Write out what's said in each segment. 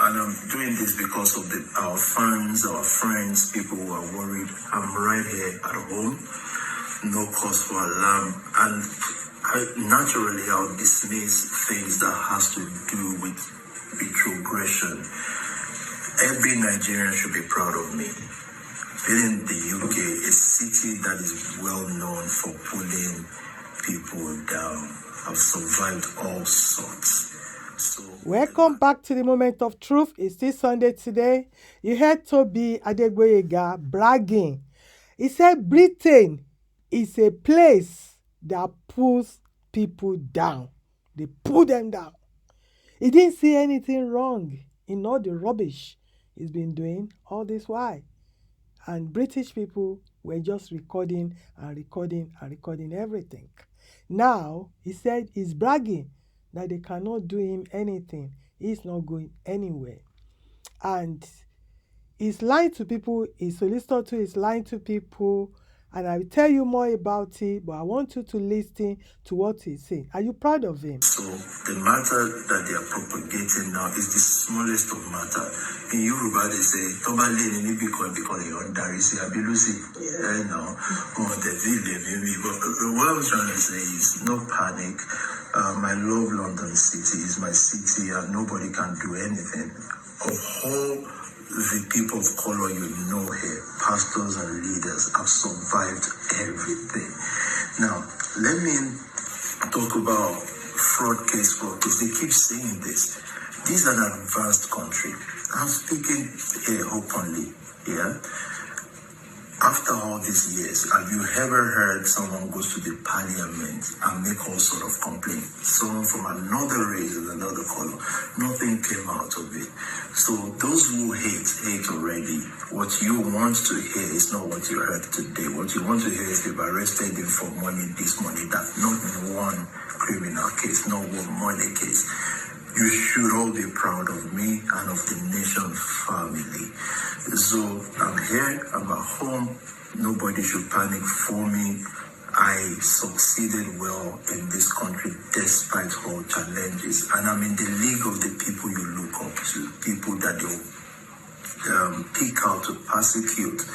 And I'm doing this because of our fans, our friends, people who are worried. I'm right here at home, no cause for alarm. And I'll dismiss things that has to do with retrogression. Every Nigerian should be proud of me. Being in the UK, a city that is well known for pulling people down. I've survived all sorts. Welcome back to the Moment of Truth. It's still Sunday today. You heard Tobi Adegboyega bragging. He said Britain is a place that pulls people down. They pull them down. He didn't see anything wrong in all the rubbish he's been doing all this while. And British people were just recording everything. Now, he said he's bragging that they cannot do him anything. He's not going anywhere. And he's lying to people. His solicitor too is lying to people. And I will tell you more about it, but I want you to listen to what he's saying. Are you proud of him? So the matter that they are propagating now is the smallest of matter. In Yoruba, they say, "Toba le ni because you're Darisi Abilusi." No, what I'm trying to say is no panic. I love London City. It's my city, and nobody can do anything. Of all the people of color you know here, pastors and leaders, have survived everything. Now, let me talk about fraud case. They keep saying this. This is an advanced country. I'm speaking here openly. Yeah. After all these years, have you ever heard someone goes to the parliament and make all sort of complaints? Someone from another race and another color. Nothing came out of it. So those who hate already. What you want to hear is not what you heard today. What you want to hear is they've arrested him for money, this money, that. Not one criminal case, not one money case. You should all be proud of me and of the nation family. So I'm here, I'm at home. Nobody should panic for me. I succeeded well in this country despite all challenges. And I'm in the league of the people you look up to, people that they'll pick out to persecute.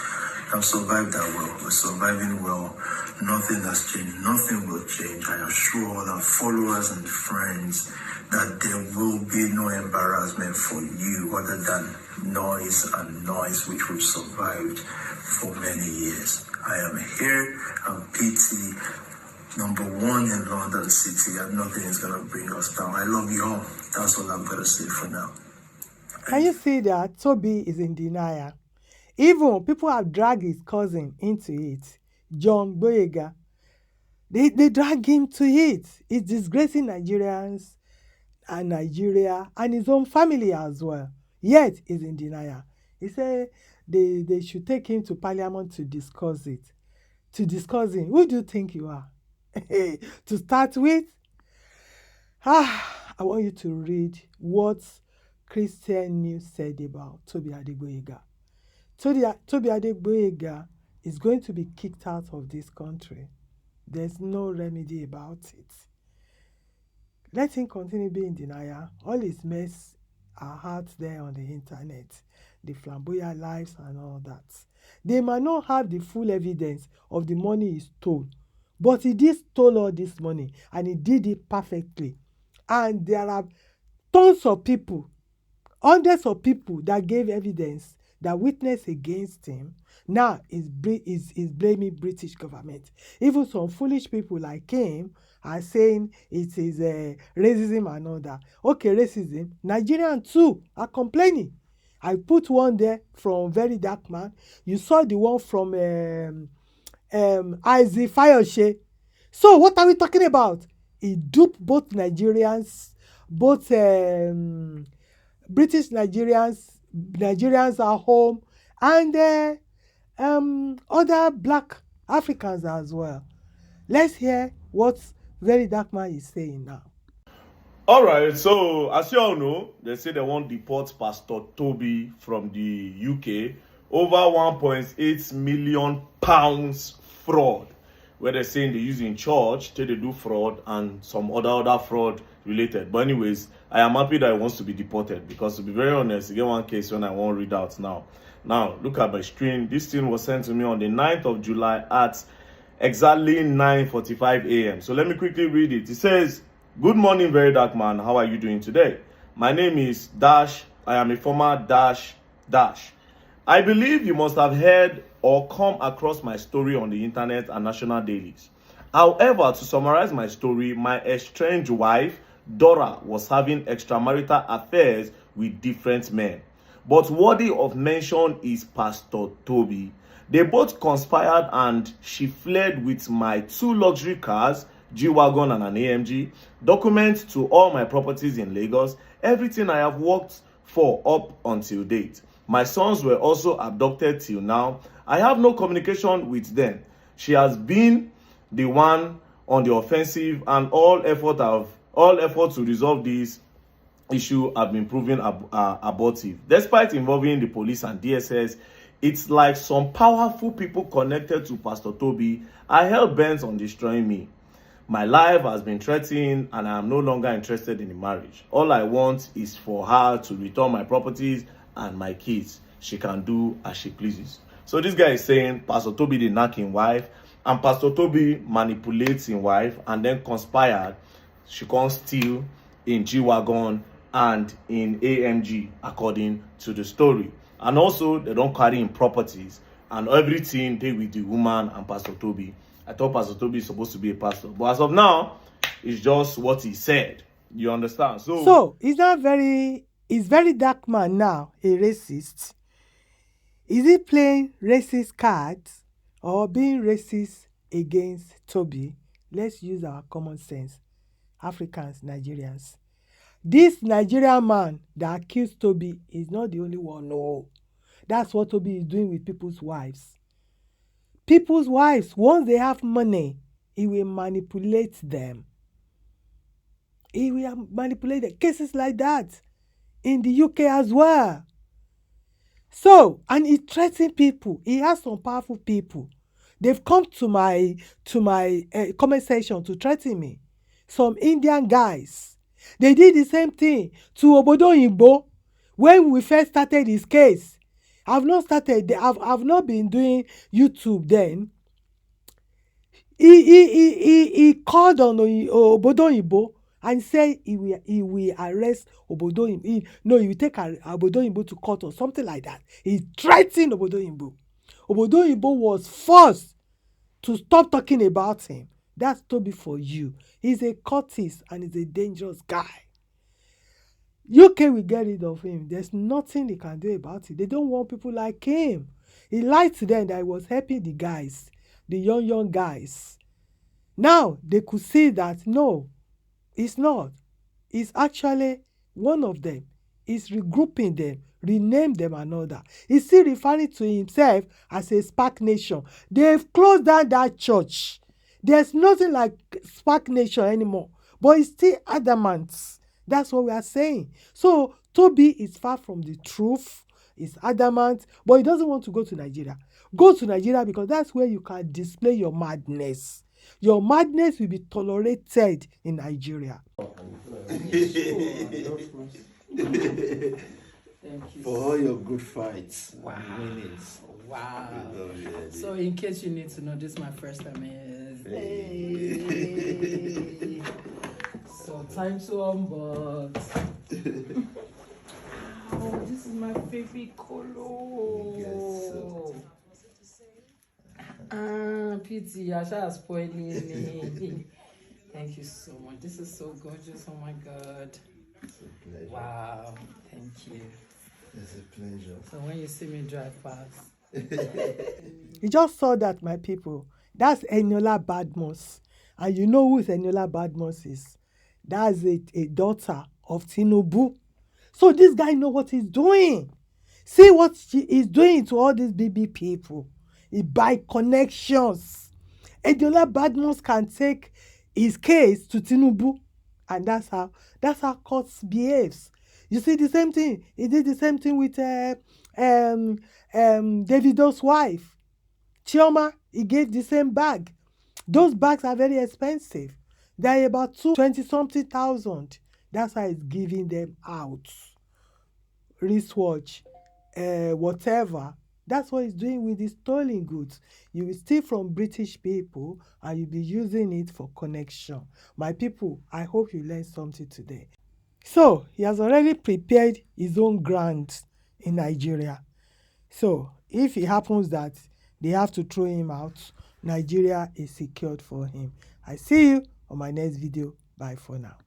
I've survived that well. We're surviving well. Nothing has changed. Nothing will change. I assure all our followers and friends that there will be no embarrassment for you other than noise, which we've survived for many years. I am here. I'm PT, #1 in London City, and nothing is going to bring us down. I love you all. That's all I'm going to say for now. Can you see that Tobi is in denial? Even people have dragged his cousin into it, John Boyega. They drag him to it. It's disgracing Nigerians and Nigeria and his own family as well. Yet he's in denial. He said they should take him to parliament to discuss it. To discuss it. Who do you think you are? To start with, I want you to read what Christian News said about Tobi Adegboyega. Tobi Adegboyega is going to be kicked out of this country. There's no remedy about it. Let him continue being in denial. All his mess are out there on the internet. The flamboyant lives and all that. They might not have the full evidence of the money he stole. But he did steal all this money. And he did it perfectly. And there are tons of people, hundreds of people that gave evidence, that witness against him. Now is blaming British government. Even some foolish people like him are saying it is racism and all that. Okay, racism. Nigerians too are complaining. I put one there from Very Dark Man. You saw the one from Isaac Fayose. So what are we talking about? He duped both Nigerians, both British Nigerians are home, and other black Africans as well. Let's hear what Very Dark Man is saying now. All right, so as you all know, they say they want to deport Pastor Tobi from the UK over £1.8 million fraud, where they're saying they use in church till they do fraud and some other fraud related. But anyways, I am happy that he wants to be deported, because to be very honest, again, one case when I won't read out now. Now, look at my screen. This thing was sent to me on the 9th of July at exactly 9:45 a.m. So let me quickly read it. It says, "Good morning, very dark man. How are you doing today? My name is Dash. I am a former Dash. I believe you must have heard or come across my story on the internet and national dailies. However, to summarize my story, my estranged wife, Dora, was having extramarital affairs with different men. But worthy of mention is Pastor Tobi. They both conspired and she fled with my 2 luxury cars, G-Wagon and an AMG, documents to all my properties in Lagos, everything I have worked for up until date. My sons were also abducted till now. I have no communication with them. She has been the one on the offensive, and all effort to resolve this issue have been proven abortive. Despite involving the police and DSS, it's like some powerful people connected to Pastor Tobi are hell-bent on destroying me. My life has been threatened and I am no longer interested in the marriage. All I want is for her to return my properties and my kids. She can do as she pleases." So this guy is saying Pastor Tobi did knock his wife, and Pastor Tobi manipulates his wife and then conspired. She can't steal in G-Wagon and in AMG, according to the story. And also, they don't carry in properties, and everything they with the woman and Pastor Tobi. I thought Pastor Tobi is supposed to be a pastor, but as of now, it's just what he said. You understand? So is very dark man now a racist? Is he playing racist cards or being racist against Tobi? Let's use our common sense, Africans, Nigerians. This Nigerian man that accused Tobi is not the only one. No, that's what Tobi is doing with people's wives. People's wives, once they have money, he will manipulate them. He will manipulate them. Cases like that in the UK as well. So, and he threatens people. He has some powerful people. They've come to my comment section to threaten me. Some Indian guys. They did the same thing to Obodo Oyinbo when we first started his case. I've not not been doing YouTube then. He called on Obodo Oyinbo and said he will arrest Obodo Oyinbo. No, he will take Obodo Oyinbo to court or something like that. He threatened Obodo Oyinbo. Obodo Oyinbo was forced to stop talking about him. That's Tobi for you. He's a cultist and he's a dangerous guy. UK will get rid of him. There's nothing they can do about it. They don't want people like him. He lied to them that he was helping the guys, the young guys. Now they could see that no, it's not. It's actually one of them. He's regrouping them, rename them another. He's still referring to himself as a Spark Nation. They've closed down that church. There's nothing like Spark Nation anymore. But he's still adamant. That's what we are saying. So Tobi is far from the truth. He's adamant, but he doesn't want to go to Nigeria. Go to Nigeria because that's where you can display your madness. Your madness will be tolerated in Nigeria. For all your good fights. Wow. Winnings. Wow. You. So in case you need to know, this is my first time. Hey. So time to unbox. Oh, this is my favorite color. Yes, Pity, Asha is spoiling me. Thank you so much. This is so gorgeous. Oh my God. It's a pleasure. Wow. Thank you. It's a pleasure. So when you see me drive past. You just saw that, my people. That's Eniola Badmus. And you know who Eniola Badmus is. That's a daughter of Tinubu. So this guy know what he's doing. See what he's doing to all these BB people. He buy connections. Eniola Badmus can take his case to Tinubu. And that's how courts behaves. You see the same thing. He did the same thing with Davido's wife. Chioma, he gave the same bag. Those bags are very expensive. They're about 20-something thousand. That's why he's giving them out. Wristwatch, whatever. That's what he's doing with the stolen goods. You will steal from British people and you'll be using it for connection. My people, I hope you learned something today. So, he has already prepared his own grant in Nigeria. So, if it happens that they have to throw him out, Nigeria is secured for him. I see you on my next video. Bye for now.